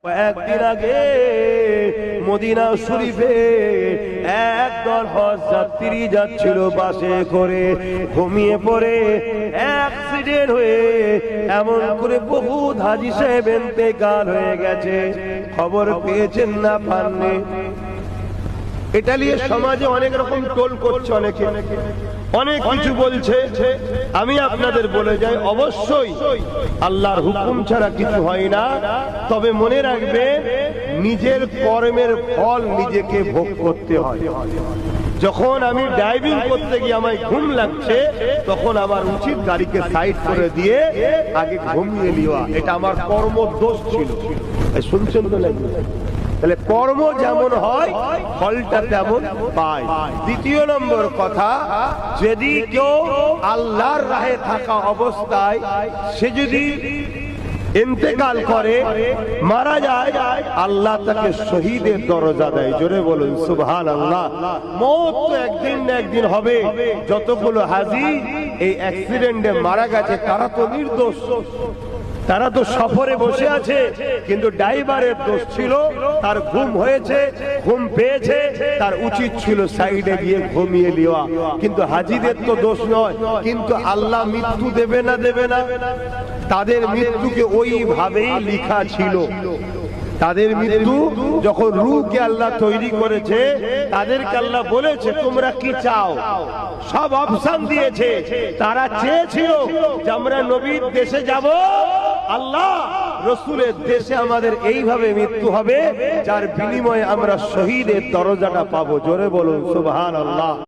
কয়েকদিন আগে মদিনা শরীফে একদল হজ যাত্রী যাচ্ছিল বাসে করে, ঘুমিয়ে পড়ে অ্যাক্সিডেন্ট হয়ে এমন করে বহু হাজী সাহেব ইন্তেকাল হয়ে গেছে। খবর পেয়েছেন না পাননি? এটা নিয়ে সমাজে অনেক রকম টোল করছে, অনেকে অনেক কিছু বলছে। আমি আপনাদের বলে যাই, অবশ্যই আল্লাহর হুকুম ছাড়া কিছু হয় না। তবে মনে রাখবে, নিজের কর্মের ফল নিজেকে ভোগ করতে হয়। যখন আমি ড্রাইভিং করতে গিয়ে আমায় ঘুম লাগছে, তখন আমার উচিত গাড়িকে সাইড করে দিয়ে আগে ঘুমিয়ে নেওয়া। এটা আমার কর্মদোষ ছিল। শুনছেন তো নাকি? তাহলে কর্ম যেমন হয় ফলটা তেমন পায়। দ্বিতীয় নম্বর কথা, যদি কেউ আল্লাহর রাহে থাকা অবস্থায় সে যদি ইন্তেকাল করে, মারা যায়, আল্লাহ তাকে শহীদের দরজা দেয়। জোরে বলুন সুবহানাল্লাহ। মওত তো একদিন না একদিন হবে। যতগুলো হাজী এই অ্যাক্সিডেন্টে মারা গেছে তারা তো নির্দোষ, তারা তো সফরে বসে আছে, কিন্তু ড্রাইভারের দোষ ছিল। তার ঘুম হয়েছে, ঘুম পেয়েছে, তার উচিত ছিল সাইডে গিয়ে ঘুমিয়ে নেওয়া। কিন্তু হাজীদের তো দোষ নয়। কিন্তু আল্লাহ মৃত্যু দেবে না, দেবে না? তাদের মৃত্যুকে ওইভাবেই লেখা ছিল। তাদের মৃত্যু যখন রূহকে আল্লাহ তৈরি করেছে, তাদেরকে আল্লাহ বলেছে তোমরা কি চাও, সব অপশন দিয়েছে। তারা চেয়েছিল যে আমরা নবীর দেশে যাব, আল্লাহ রসুলের দেশে আমাদের এইভাবে মৃত্যু হবে যার বিনিময়ে আমরা শহীদের দরজাটা পাবো। জোরে বলুন সুবহানাল্লাহ।